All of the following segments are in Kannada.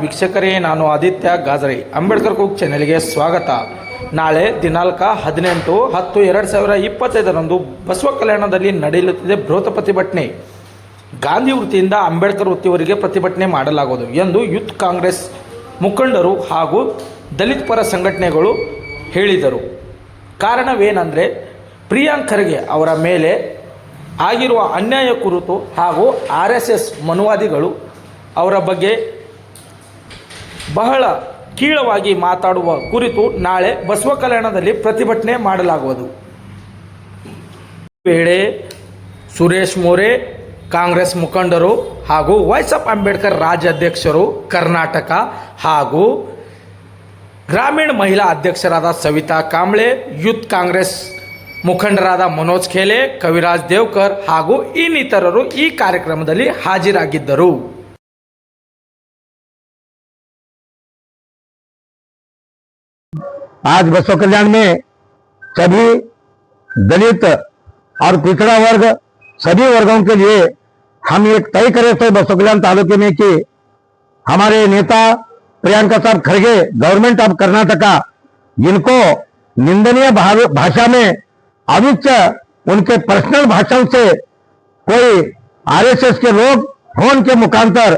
ವೀಕ್ಷಕರೇ, ನಾನು ಆದಿತ್ಯ ಗಾಜರೆ. ಅಂಬೇಡ್ಕರ್ ಕುಕ್ ಚಾನೆಲ್ಗೆ ಸ್ವಾಗತ. ನಾಳೆ ದಿನಾಂಕ 18-10-2025 ಬಸವ ಕಲ್ಯಾಣದಲ್ಲಿ ನಡೆಯಲಿದೆ ಬೃಹತ್ ಪ್ರತಿಭಟನೆ. ಗಾಂಧಿ ವೃತ್ತಿಯಿಂದ ಅಂಬೇಡ್ಕರ್ ವೃತ್ತಿಯವರೆಗೆ ಪ್ರತಿಭಟನೆ ಮಾಡಲಾಗುವುದು ಎಂದು ಯೂತ್ ಕಾಂಗ್ರೆಸ್ ಮುಖಂಡರು ಹಾಗೂ ದಲಿತ ಪರ ಸಂಘಟನೆಗಳು ಹೇಳಿದರು. ಕಾರಣವೇನೆಂದರೆ ಪ್ರಿಯಾಂಕ್ ಖರ್ಗೆ ಅವರ ಮೇಲೆ ಆಗಿರುವ ಅನ್ಯಾಯ ಕುರಿತು ಹಾಗೂ RSS ಮನುವಾದಿಗಳು ಅವರ ಬಗ್ಗೆ ಬಹಳ ಕೀಳವಾಗಿ ಮಾತಾಡುವ ಕುರಿತು ನಾಳೆ ಬಸವ ಕಲ್ಯಾಣದಲ್ಲಿ ಪ್ರತಿಭಟನೆ ಮಾಡಲಾಗುವುದು. ವೇಳೆ ಸುರೇಶ್ ಮೋರೆ, ಕಾಂಗ್ರೆಸ್ ಮುಖಂಡರು ಹಾಗೂ ವಾಯ್ಸ್ ಆಫ್ ಅಂಬೇಡ್ಕರ್ ರಾಜ್ಯಾಧ್ಯಕ್ಷರು ಕರ್ನಾಟಕ ಹಾಗೂ ಗ್ರಾಮೀಣ ಮಹಿಳಾ ಅಧ್ಯಕ್ಷರಾದ ಸವಿತಾ ಕಾಂಬ್ಳೆ, ಯೂತ್ ಕಾಂಗ್ರೆಸ್ ಮುಖಂಡರಾದ ಮನೋಜ್ ಖೇಲೆ, ಕವಿರಾಜ್ ದೇವ್ಕರ್ ಹಾಗೂ ಇನ್ನಿತರರು ಈ ಕಾರ್ಯಕ್ರಮದಲ್ಲಿ ಹಾಜರಾಗಿದ್ದರು. आज बसव कल्याण में सभी दलित और पिछड़ा वर्ग सभी वर्गों के लिए हम एक तय करे थे बसव कल्याण तालुके में कि हमारे नेता प्रियंका साहब खड़गे गवर्नमेंट ऑफ कर्नाटका जिनको निंदनीय भाषा में अविच्छ उनके पर्सनल भाषण से कोई RSS के लोग फोन के मुखांतर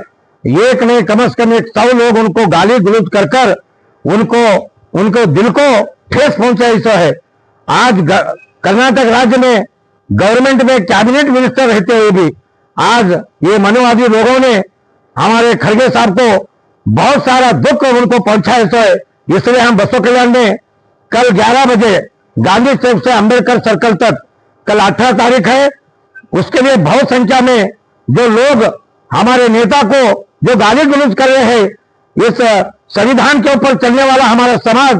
एक नहीं कम से कम 100 लोग उनको गाली गलौज कर उनको दिल को ठेस पहुंचा ऐसा है। आज कर्नाटक राज्य में गवर्नमेंट में कैबिनेट मिनिस्टर रहते हुए भी आज ये मनुवादी लोगों ने हमारे खड़गे साहब को बहुत सारा दुख उनको पहुंचा ऐसा है। इसलिए हम बसव कल्याण में कल 11 बजे गांधी चौक से अंबेडकर सर्कल तक कल 18 तारीख है, उसके लिए बहुत संख्या में जो लोग हमारे नेता को जो गाली गलौज कर रहे हैं, इस संविधान के ऊपर चलने वाला हमारा समाज,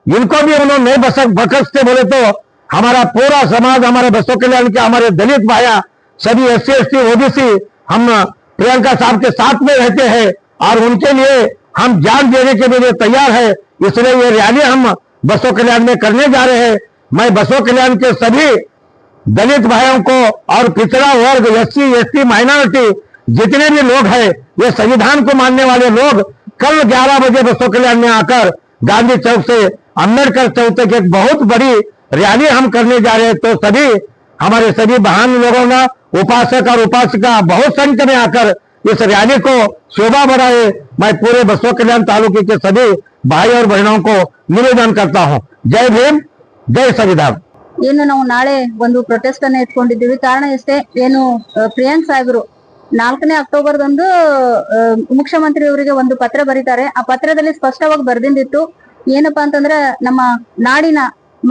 इनको भी उन्होंने बखसते बोले तो हमारा पूरा समाज, हमारे बसव कल्याण के हमारे दलित भाइयां सभी SC ST OBC हम प्रियंका साहब के साथ में रहते हैं और उनके लिए हम जान देने के लिए तैयार है। इसलिए ये रैली हम बसव कल्याण में करने जा रहे हैं। मैं बसव कल्याण के सभी दलित भाइयों को और पिछड़ा वर्ग SC ST माइनॉरिटी जितने भी लोग हैं, ये संविधान को मानने वाले लोग कल 11 बजे बसव कल्याण में आकर गांधी चौक से अंबेडकर चौक तक एक बहुत बड़ी रैली हम करने जा रहे हैं। तो सभी हमारे सभी बहन लोगों ने उपासक और उपासिका बहुत संख्या में आकर इस रैली को शोभा बढ़ाए। मैं पूरे बसव कल्याण तालुके के सभी भाई और बहनों को निवेदन करता हूं। जय भीम, जय संविधान। ಏನು ನಾವು ನಾಳೆ ಒಂದು ಪ್ರೊಟೆಸ್ಟ್ ಅನ್ನು ಇಟ್ಕೊಂಡಿದ್ದೀವಿ. ಕಾರಣ ಇಷ್ಟೇ, ಏನು ಪ್ರಿಯಾಂಕ್ ಸಾಹೇಬರು 4ನೇ ಅಕ್ಟೋಬರ್ದಂದು ಮುಖ್ಯಮಂತ್ರಿಯವರಿಗೆ ಒಂದು ಪತ್ರ ಬರೀತಾರೆ. ಆ ಪತ್ರದಲ್ಲಿ ಸ್ಪಷ್ಟವಾಗಿ ಬರ್ದಿಂದಿತ್ತು ಏನಪ್ಪಾ ಅಂತಂದ್ರೆ, ನಮ್ಮ ನಾಡಿನ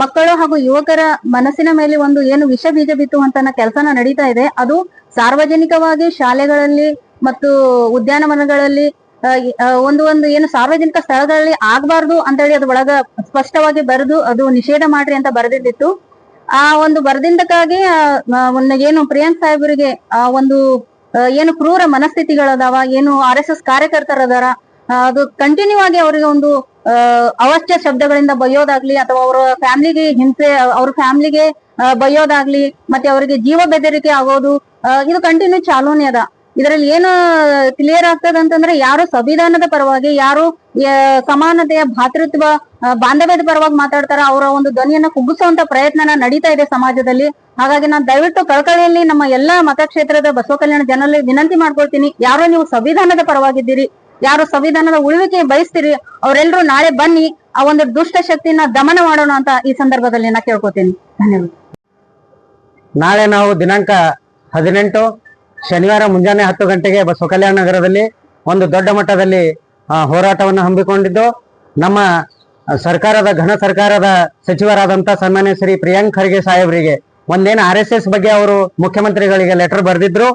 ಮಕ್ಕಳು ಹಾಗೂ ಯುವಕರ ಮನಸ್ಸಿನ ಮೇಲೆ ಒಂದು ಏನು ವಿಷ ಬೀಜ ಬಿತ್ತುವಂತ ಕೆಲಸನ ನಡೀತಾ ಇದೆ. ಅದು ಸಾರ್ವಜನಿಕವಾಗಿ ಶಾಲೆಗಳಲ್ಲಿ ಮತ್ತು ಉದ್ಯಾನವನಗಳಲ್ಲಿ ಒಂದು ಏನು ಸಾರ್ವಜನಿಕ ಸ್ಥಳಗಳಲ್ಲಿ ಆಗ್ಬಾರ್ದು ಅಂತ ಹೇಳಿ ಅದು ಒಳಗ ಸ್ಪಷ್ಟವಾಗಿ ಬರೆದು ಅದು ನಿಷೇಧ ಮಾಡ್ರಿ ಅಂತ ಬರೆದಿದ್ದಿತ್ತು. ಆ ಒಂದು ಬರೆದಿಂದಕ್ಕಾಗಿ ಏನು ಪ್ರಿಯಾಂಕ್ ಸಾಹೇಬರಿಗೆ ಆ ಒಂದು ಏನು ಕ್ರೂರ ಮನಸ್ಥಿತಿಗಳದಾವ, ಏನು RSS ಕಾರ್ಯಕರ್ತರದಾರ, ಅದು ಕಂಟಿನ್ಯೂ ಆಗಿ ಅವರಿಗೆ ಒಂದು ಅವಶ್ಯ ಶಬ್ದಗಳಿಂದ ಬೈಯೋದಾಗ್ಲಿ ಅಥವಾ ಅವರ ಫ್ಯಾಮಿಲಿಗೆ ಹಿಂಸೆ, ಅವ್ರ ಫ್ಯಾಮಿಲಿಗೆ ಬೈಯೋದಾಗ್ಲಿ ಮತ್ತೆ ಅವರಿಗೆ ಜೀವ ಬೆದರಿಕೆ ಆಗೋದು, ಇದು ಕಂಟಿನ್ಯೂ ಚಾಲೂನೇ ಅದ. ಇದರಲ್ಲಿ ಏನು ಕ್ಲಿಯರ್ ಆಗ್ತದ ಅಂತಂದ್ರೆ, ಯಾರು ಸಂವಿಧಾನದ ಪರವಾಗಿ, ಯಾರು ಸಮಾನತೆಯ ಭಾತೃತ್ವ ಬಾಂಧವ್ಯದ ಪರವಾಗಿ ಮಾತಾಡ್ತಾರ, ಅವರ ಒಂದು ಧ್ವನಿಯನ್ನ ಕುಗ್ಗಿಸುವಂತ ಪ್ರಯತ್ನನ ನಡೀತಾ ಇದೆ ಸಮಾಜದಲ್ಲಿ. ಹಾಗಾಗಿ ನಾನು ದಯವಿಟ್ಟು ಕಳಕಳಿಯಲ್ಲಿ ನಮ್ಮ ಎಲ್ಲಾ ಮತಕ್ಷೇತ್ರದ ಬಸವ ಕಲ್ಯಾಣ ಜನರಲ್ಲಿ ವಿನಂತಿ ಮಾಡ್ಕೊಳ್ತೀನಿ, ಯಾರೋ ನೀವು ಸಂವಿಧಾನದ ಪರವಾಗಿದ್ದೀರಿ, ಯಾರು ಸಂವಿಧಾನದ ಉಳಿವಿಕೆ ಬಯಸ್ತೀರಿ, ಅವರೆಲ್ಲರೂ ನಾಳೆ ಬನ್ನಿ, ಆ ಒಂದು ದುಷ್ಟ ಶಕ್ತಿನ ದಮನ ಮಾಡೋಣ ಅಂತ ಈ ಸಂದರ್ಭದಲ್ಲಿ ನಾ ಕೇಳ್ಕೊತೀನಿ. ಧನ್ಯವಾದ. ನಾಳೆ ನಾವು ದಿನಾಂಕ 18 ಶನಿವಾರ ಮುಂಜಾನೆ 10 ಗಂಟೆಗೆ ಬಸವ ಕಲ್ಯಾಣ ನಗರದಲ್ಲಿ ಒಂದು ದೊಡ್ಡ ಮಟ್ಟದಲ್ಲಿ ಹೋರಾಟವನ್ನು ಹಮ್ಮಿಕೊಂಡಿದ್ದು, ನಮ್ಮ ಸರ್ಕಾರದ ಘನ ಸರ್ಕಾರದ ಸಚಿವರಾದಂತ ಸನ್ಮಾನ್ಯ ಶ್ರೀ ಪ್ರಿಯಾಂಕ್ ಖರ್ಗೆ ಸಾಹೇಬರಿಗೆ ಒಂದೇನು RSS ಬಗ್ಗೆ ಅವರು ಮುಖ್ಯಮಂತ್ರಿಗಳಿಗೆ ಲೆಟರ್ ಬರೆದಿದ್ರು,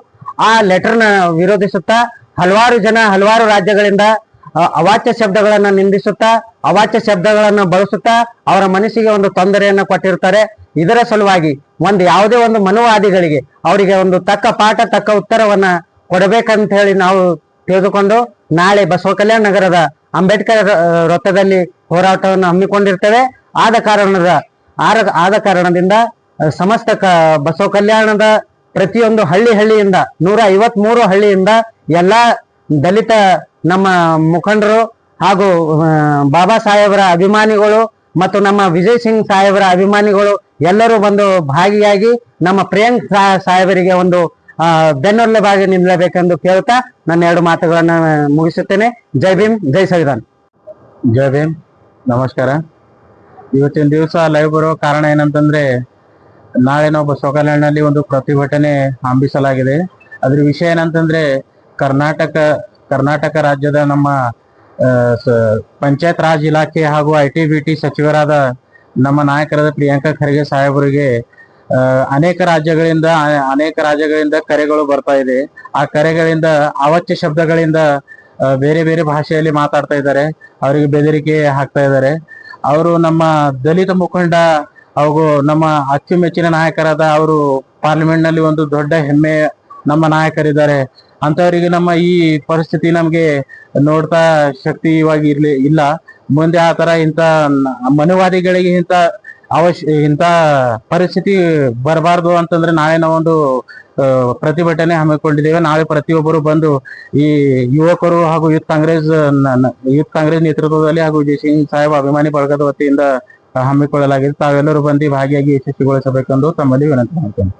ಆ ಲೆಟರ್ನ ವಿರೋಧಿಸುತ್ತಾ ಹಲವಾರು ಜನ ಹಲವಾರು ರಾಜ್ಯಗಳಿಂದ ಅವಾಚ್ಯ ಶಬ್ದಗಳನ್ನ ನಿಂದಿಸುತ್ತಾ ಅವಾಚ್ಯ ಶಬ್ದಗಳನ್ನು ಬಳಸುತ್ತಾ ಅವರ ಮನಸ್ಸಿಗೆ ಒಂದು ತೊಂದರೆಯನ್ನು ಕೊಟ್ಟಿರ್ತಾರೆ. ಇದರ ಸಲುವಾಗಿ ಯಾವುದೇ ಒಂದು ಮನುವಾದಿಗಳಿಗೆ ಅವರಿಗೆ ಒಂದು ತಕ್ಕ ಪಾಠ ತಕ್ಕ ಉತ್ತರವನ್ನ ಕೊಡಬೇಕಂತ ಹೇಳಿ ನಾವು ತಿಳಿದುಕೊಂಡು ನಾಳೆ ಬಸವ ಕಲ್ಯಾಣ ನಗರದ ಅಂಬೇಡ್ಕರ್ ವೃತ್ತದಲ್ಲಿ ಹೋರಾಟವನ್ನು ಹಮ್ಮಿಕೊಂಡಿರ್ತೇವೆ. ಆದ ಕಾರಣದಿಂದ ಸಮಸ್ತ ಬಸವ ಕಲ್ಯಾಣದ ಪ್ರತಿಯೊಂದು ಹಳ್ಳಿಯಿಂದ 153 ಹಳ್ಳಿಯಿಂದ ಎಲ್ಲಾ ದಲಿತ ನಮ್ಮ ಮುಖಂಡರು ಹಾಗೂ ಬಾಬಾ ಸಾಹೇಬರ ಅಭಿಮಾನಿಗಳು ಮತ್ತು ನಮ್ಮ ವಿಜಯ್ ಸಿಂಗ್ ಸಾಹೇಬರ ಅಭಿಮಾನಿಗಳು ಎಲ್ಲರೂ ಬಂದು ಭಾಗಿಯಾಗಿ ನಮ್ಮ ಪ್ರಿಯಾಂಕ್ ಸಾಹೇಬರಿಗೆ ಒಂದು ಬೆನ್ನೆಲುಬಾಗಿ ನಿಲ್ಲಬೇಕೆಂದು ಕೇಳ್ತಾ ನನ್ನ 2 ಮಾತುಗಳನ್ನು ಮುಗಿಸುತ್ತೇನೆ. ಜೈ ಭೀಮ್, ಜೈ ಸಂವಿಧಾನ್. ಜೈ ಭೀಮ್, ನಮಸ್ಕಾರ. ಇವತ್ತಿನ ದಿವಸ ಲೈವ್ ಬರೋ ಕಾರಣ ಏನಂತಂದ್ರೆ, ನಾಳೆ ನಾವು ಬಸವಕಲ್ಯಾಣದಲ್ಲಿ ಒಂದು ಪ್ರತಿಭಟನೆ ಹಮ್ಮಿಸಲಾಗಿದೆ. ಅದ್ರ ವಿಷಯ ಏನಂತಂದ್ರೆ, ಕರ್ನಾಟಕ ರಾಜ್ಯದ ನಮ್ಮ ಪಂಚಾಯತ್ ರಾಜ್ ಇಲಾಖೆ ಹಾಗೂ IT-BT ಸಚಿವರಾದ ನಮ್ಮ ನಾಯಕರಾದ ಪ್ರಿಯಾಂಕಾ ಖರ್ಗೆ ಸಾಹೇಬರಿಗೆ ಅನೇಕ ರಾಜ್ಯಗಳಿಂದ ಕರೆಗಳು ಬರ್ತಾ ಇದೆ. ಆ ಕರೆಗಳಿಂದ ಅವಾಚ್ಯ ಶಬ್ದಗಳಿಂದ ಬೇರೆ ಬೇರೆ ಭಾಷೆಯಲ್ಲಿ ಮಾತಾಡ್ತಾ ಇದ್ದಾರೆ. ಅವರಿಗೆ ಬೆದರಿಕೆ ಹಾಕ್ತಾ ಇದ್ದಾರೆ. ಅವರು ನಮ್ಮ ದಲಿತ ಮುಖಂಡ ಹಾಗೂ ನಮ್ಮ ಅಚ್ಚುಮೆಚ್ಚಿನ ನಾಯಕರಾದ ಅವರು ಪಾರ್ಲಿಮೆಂಟ್ ನಲ್ಲಿ ಒಂದು ದೊಡ್ಡ ಹೆಮ್ಮೆ ನಮ್ಮ ನಾಯಕರಿದ್ದಾರೆ. ಅಂತವರಿಗೆ ನಮ್ಮ ಈ ಪರಿಸ್ಥಿತಿ ನಮ್ಗೆ ನೋಡ್ತಾ ಶಕ್ತಿ ಇವಾಗ ಇಲ್ಲ. ಮುಂದೆ ಆ ತರ ಇಂಥ ಮನುವಾದಿಗಳಿಗೆ ಇಂಥ ಪರಿಸ್ಥಿತಿ ಬರಬಾರ್ದು ಅಂತಂದ್ರೆ ನಾಳೆ ನಾವೊಂದು ಪ್ರತಿಭಟನೆ ಹಮ್ಮಿಕೊಂಡಿದ್ದೇವೆ. ನಾಳೆ ಪ್ರತಿಯೊಬ್ಬರು ಬಂದು ಈ ಯುವಕರು ಹಾಗೂ ಯೂತ್ ಕಾಂಗ್ರೆಸ್ ನೇತೃತ್ವದಲ್ಲಿ ಹಾಗೂ ವಿಜಯ್ ಸಿಂಗ್ ಸಾಹೇಬ್ ಅಭಿಮಾನಿ ಬಳಗದ ವತಿಯಿಂದ ಹಮ್ಮಿಕೊಳ್ಳಲಾಗಿದೆ. ತಾವೆಲ್ಲರೂ ಬಂದು ಭಾಗಿಯಾಗಿ ಯಶಸ್ವಿಗೊಳಿಸಬೇಕೆಂದು ತಮ್ಮಲ್ಲಿ ವಿನಂತಿ ಮಾಡ್ತೇನೆ.